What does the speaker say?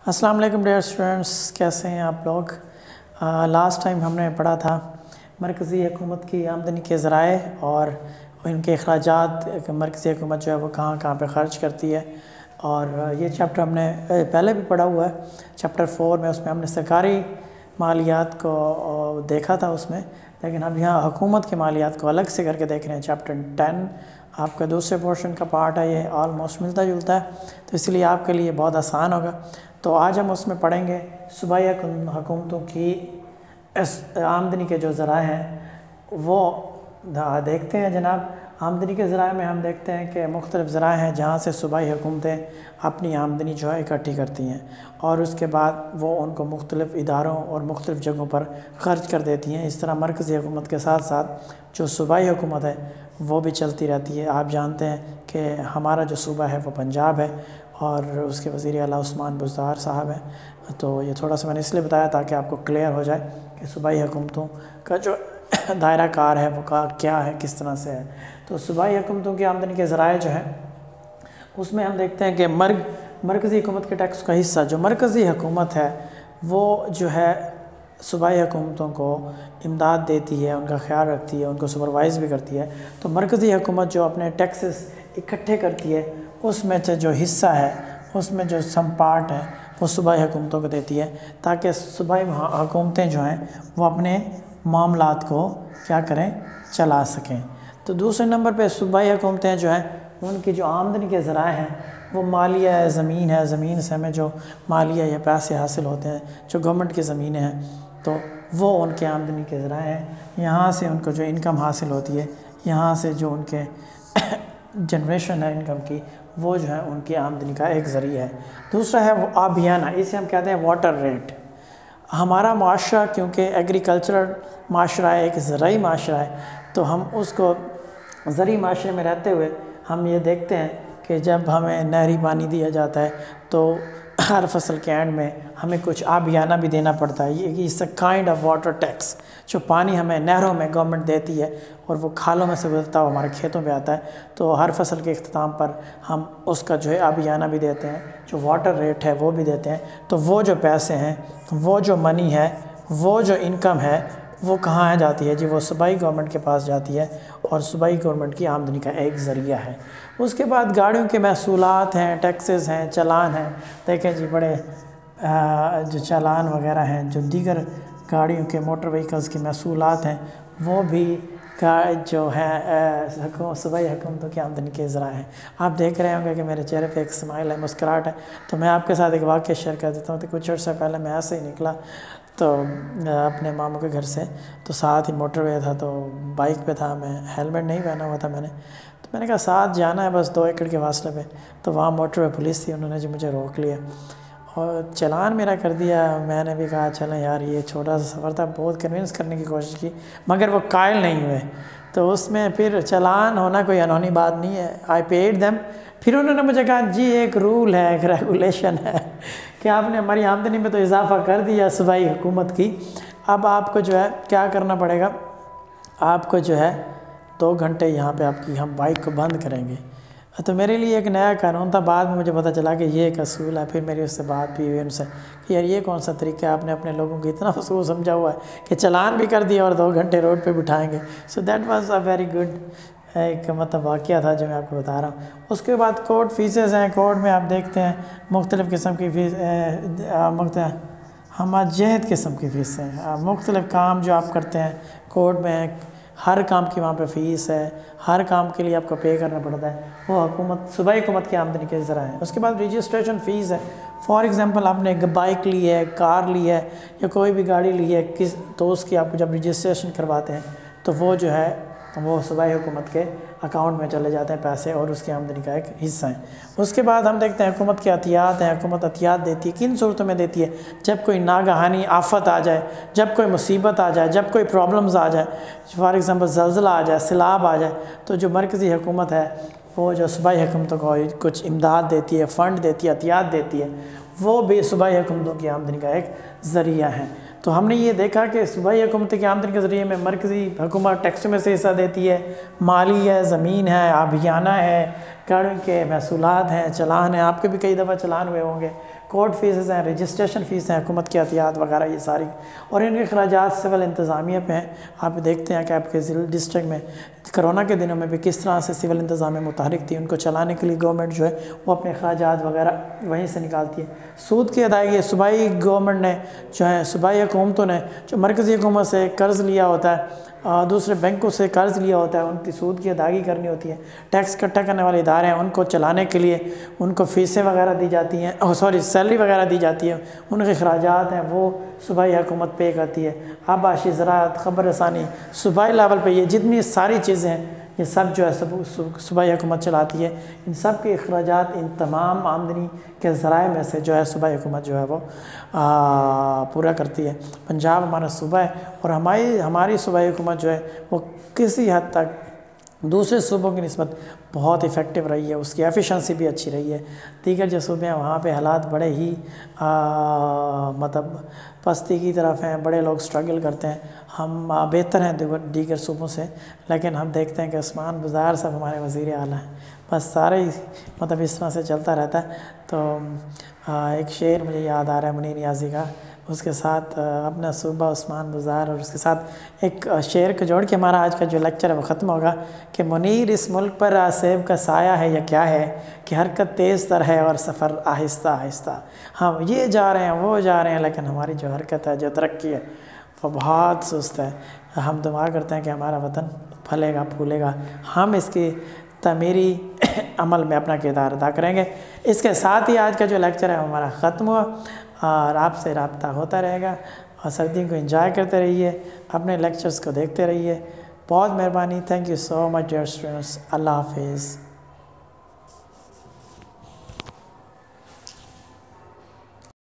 السلام علیکم dear students, کیسے ہیں آپ لوگ؟ لاسٹ ٹائم ہم نے پڑھا تھا مرکزی حکومت کی آمدنی کے ذرائع اور ان کے اخراجات. مرکزی حکومت جو ہے وہ کہاں کہاں پہ خرچ کرتی ہے، اور یہ چیپٹر ہم نے پہلے بھی پڑھا ہوا ہے. چیپٹر 4 میں اس میں ہم نے سرکاری مالیات کو دیکھا تھا اس میں، لیکن ہم یہاں حکومت کے مالیات کو الگ سے کر کے دیکھ رہے ہیں. چیپٹر 10 آپ کا دوسرے پورشن کا پارٹ ہے، یہ آلموسٹ ملتا جلتا ہے، تو اس لیے آپ کے لیے بہت آسان ہوگا. تو آج ہم اس میں پڑھیں گے صوبائی حکومتوں کی آمدنی کے جو ذرائع ہیں وہ دیکھتے ہیں. جناب، آمدنی کے ذرائع میں ہم دیکھتے ہیں کہ مختلف ذرائع ہیں جہاں سے صوبائی حکومتیں اپنی آمدنی جو ہے اکٹھی کرتی ہیں، اور اس کے بعد وہ ان کو مختلف اداروں اور مختلف جگہوں پر خرچ کر دیتی ہیں. اس طرح مرکزی حکومت کے ساتھ ساتھ جو صوبائی حکومت ہے وہ بھی چلتی رہتی ہے. آپ جانتے ہیں کہ ہمارا جو صوبہ ہے وہ پنجاب ہے، اور اس کے وزیر اعلیٰ عثمان بزدار صاحب ہیں. تو یہ تھوڑا سا میں نے اس لیے بتایا تاکہ آپ کو کلیئر ہو جائے کہ صوبائی حکومتوں کا جو دائرہ کار ہے وہ کیا ہے، کس طرح سے ہے. تو صوبائی حکومتوں کی آمدنی کے ذرائع جو ہیں اس میں ہم دیکھتے ہیں کہ مرکزی حکومت کے ٹیکس کا حصہ جو مرکزی حکومت ہے وہ جو ہے صوبائی حکومتوں کو امداد دیتی ہے، ان کا خیال رکھتی ہے، ان کو سپروائز بھی کرتی ہے. تو مرکزی حکومت جو اپنے ٹیکسز اکٹھے کرتی ہے اس میں سے جو حصہ ہے، اس میں جو سم پارٹ ہے وہ صوبائی حکومتوں کو دیتی ہے، تاکہ صوبائی حکومتیں جو ہیں وہ اپنے معاملات کو کیا کریں، چلا سکیں. تو دوسرے نمبر پہ صوبائی حکومتیں جو ہیں ان کی جو آمدنی کے ذرائع ہیں وہ مالیہ زمین ہے. زمین سے ہمیں جو مالیہ یا پیسے حاصل ہوتے ہیں، جو گورنمنٹ کی زمینیں ہیں، تو وہ ان کے آمدنی کے ذرائع ہیں. یہاں سے ان کو جو انکم حاصل ہوتی ہے، یہاں سے جو ان کے جنریشن ہے انکم کی، وہ جو ہے ان کی آمدنی کا ایک ذریعہ ہے. دوسرا ہے وہ آبیانہ، اسے ہم کہتے ہیں واٹر ریٹ. ہمارا معاشرہ کیونکہ ایگریکلچرل معاشرہ ہے، ایک زرعی معاشرہ ہے، تو ہم اس کو زرعی معاشرے میں رہتے ہوئے ہم یہ دیکھتے ہیں کہ جب ہمیں نہری پانی دیا جاتا ہے تو ہر فصل کے اینڈ میں ہمیں کچھ آبیانہ بھی دینا پڑتا ہے. یہ اس کائنڈ آف واٹر ٹیکس، جو پانی ہمیں نہروں میں گورنمنٹ دیتی ہے اور وہ کھالوں میں سے گزرتا ہوا ہمارے کھیتوں پہ آتا ہے، تو ہر فصل کے اختتام پر ہم اس کا جو ہے آبیانہ بھی دیتے ہیں، جو واٹر ریٹ ہے وہ بھی دیتے ہیں. تو وہ جو پیسے ہیں، وہ جو منی ہے، وہ جو انکم ہے، وہ کہاں جاتی ہے جی؟ وہ صوبائی گورنمنٹ کے پاس جاتی ہے، اور صوبائی گورنمنٹ کی آمدنی کا ایک ذریعہ ہے. اس کے بعد گاڑیوں کے محصولات ہیں، ٹیکسز ہیں، چلان ہیں. دیکھیں جی، بڑے جو چالان وغیرہ ہیں، جو دیگر گاڑیوں کے موٹر وہیکلز کے محصولات ہیں، وہ بھی جو ہے صوبائی حکومتوں کی آمدنی کے ذرائع ہیں. آپ دیکھ رہے ہوں گے کہ میرے چہرے پہ ایک اسمائل ہے، مسکراہٹ ہے. تو میں آپ کے ساتھ ایک واقعہ شیئر کر دیتا ہوں. تو کچھ عرصہ پہلے میں ایسے ہی نکلا تو اپنے ماموں کے گھر سے، تو ساتھ ہی موٹر وے تھا، تو بائک پہ تھا، میں ہیلمٹ نہیں پہنا ہوا تھا تو میں نے کہا ساتھ جانا ہے بس 2 ایکڑ کے فاصلے پہ. تو وہاں موٹر وے پولیس تھی، انہوں نے جو مجھے روک لیا اور چلان میرا کر دیا. میں نے بھی کہا چلیں یار، یہ چھوٹا سا سفر تھا، بہت کنونس کرنے کی کوشش کی، مگر وہ قائل نہیں ہوئے. تو اس میں پھر چلان ہونا کوئی انہونی بات نہیں ہے. I paid them. پھر انہوں نے مجھے کہا جی ایک رول ہے، ایک ریگولیشن ہے کہ آپ نے ہماری آمدنی میں تو اضافہ کر دیا صوبائی حکومت کی، اب آپ کو جو ہے کیا کرنا پڑے گا، آپ کو جو ہے 2 گھنٹے یہاں پہ آپ کی ہم بائک کو بند کریں گے. تو میرے لیے ایک نیا قانون تھا. بعد میں مجھے پتہ چلا کہ یہ ایک اصول ہے. پھر میری اس سے بات بھی ہوئی ان سے کہ یار یہ کون سا طریقہ ہے، آپ نے اپنے لوگوں کو اتنا فضول سمجھا ہوا ہے کہ چلان بھی کر دیا اور 2 گھنٹے روڈ پہ بٹھائیں گے. So that was a very good ایک واقعہ تھا جو میں آپ کو بتا رہا ہوں. اس کے بعد کورٹ فیسز ہیں. کورٹ میں آپ دیکھتے ہیں مختلف قسم کی فیس، جہد قسم کی فیسیں ہیں. مختلف کام جو آپ کرتے ہیں کورٹ میں، ہر کام کی وہاں پہ فیس ہے، ہر کام کے لیے آپ کو پے کرنا پڑتا ہے. وہ صوبائی حکومت کی آمدنی کے ذرائع ہیں. اس کے بعد رجسٹریشن فیس ہے. فار ایگزامپل آپ نے ایک بائک لی ہے، کار لی ہے، یا کوئی بھی گاڑی لی ہے، تو اس کی آپ کو جب رجسٹریشن کرواتے ہیں تو وہ جو ہے وہ صوبائی حکومت کے اکاؤنٹ میں چلے جاتے ہیں پیسے، اور اس کی آمدنی کا ایک حصہ ہے. اس کے بعد ہم دیکھتے ہیں حکومت کے عطیات ہیں. حکومت عطیات دیتی ہے. کن صورتوں میں دیتی ہے؟ جب کوئی ناگہانی آفت آ جائے، جب کوئی مصیبت آ جائے، جب کوئی پرابلمز آ جائے، فار ایگزامپل زلزلہ آ جائے، سیلاب آ جائے، تو جو مرکزی حکومت ہے وہ جو صوبائی حکومتوں کو کچھ امداد دیتی ہے، فنڈ دیتی ہے، عطیات دیتی ہے، وہ بھی صوبائی حکومتوں کی آمدنی کا ایک ذریعہ ہے. تو ہم نے یہ دیکھا کہ صوبائی حکومت کی آمدنی کے ذریعے میں مرکزی حکومت ٹیکسوں میں سے حصہ دیتی ہے، مالی ہے، زمین ہے، آبیانہ ہے، گاڑیوں کے محصولات ہیں، چلان ہیں. آپ کے بھی کئی دفعہ چلان ہوئے ہوں گے. کورٹ فیسز ہیں، رجسٹریشن فیس ہیں، حکومت کی عطیات وغیرہ یہ ساری، اور ان کے اخراجات سول انتظامیہ پہ ہیں۔ آپ دیکھتے ہیں کہ آپ کے ضلع ڈسٹرکٹ میں کرونا کے دنوں میں بھی کس طرح سے سول انتظامیہ متحرک تھی، ان کو چلانے کے لیے گورنمنٹ جو ہے وہ اپنے اخراجات وغیرہ وہیں سے نکالتی ہے۔ سود کی ادائیگی صوبائی گورنمنٹ نے جو ہے، صوبائی حکومتوں نے جو مرکزی حکومت سے قرض لیا ہوتا ہے، دوسرے بینکوں سے قرض لیا ہوتا ہے، ان کی سود کی ادائیگی کرنی ہوتی ہے۔ ٹیکس اکٹھا کرنے والے ادارے ہیں، ان کو چلانے کے لیے ان کو فیسیں وغیرہ دی جاتی ہیں، سیلری وغیرہ دی جاتی ہے، ان کے اخراجات ہیں وہ صوبائی حکومت پے کرتی ہے۔ آباشی، زراعت، خبر رسانی، صوبائی لیول پہ یہ جتنی ساری چیزیں ہیں یہ سب جو ہے صوبائی حکومت چلاتی ہے۔ ان سب کے اخراجات ان تمام آمدنی کے ذرائع میں سے جو ہے صوبائی حکومت جو ہے وہ پورا کرتی ہے۔ پنجاب ہمارا صوبہ ہے اور ہماری صوبائی حکومت جو ہے وہ کسی حد تک دوسرے صوبوں کی نسبت بہت افیکٹو رہی ہے، اس کی ایفیشنسی بھی اچھی رہی ہے۔ دیگر جو صوبے ہیں وہاں پہ حالات بڑے ہی مطلب پستی کی طرف ہیں، بڑے لوگ سٹرگل کرتے ہیں۔ ہم بہتر ہیں دیگر صوبوں سے، لیکن ہم دیکھتے ہیں کہ عثمان بزار صاحب ہمارے وزیر اعلیٰ ہیں، بس سارے ہی مطلب اس طرح سے چلتا رہتا ہے۔ تو ایک شعر مجھے یاد آ رہا ہے منیر نیازی کا، اس کے ساتھ اپنا صوبہ عثمان بزار، اور اس کے ساتھ ایک شعر کو جوڑ کے ہمارا آج کا جو لیکچر ہے وہ ختم ہوگا کہ منیر اس ملک پر آصیب کا سایہ ہے یا کیا ہے، کہ حرکت تیز تر ہے اور سفر آہستہ آہستہ۔ ہم یہ جا رہے ہیں وہ جا رہے ہیں، لیکن ہماری جو حرکت ہے، جو ترقی ہے، وہ بہت سست ہے۔ ہم دعا کرتے ہیں کہ ہمارا وطن پھلے گا پھولے گا، ہم اس کی تعمیری عمل میں اپنا کردار ادا کریں گے۔ اس کے ساتھ ہی آج کا جو لیکچر ہے ہمارا ختم ہوا، اور آپ سے رابطہ ہوتا رہے گا، اور سردیوں کو انجوائے کرتے رہیے، اپنے لیکچرز کو دیکھتے رہیے۔ بہت مہربانی، thank you so much dear students, اللہ حافظ۔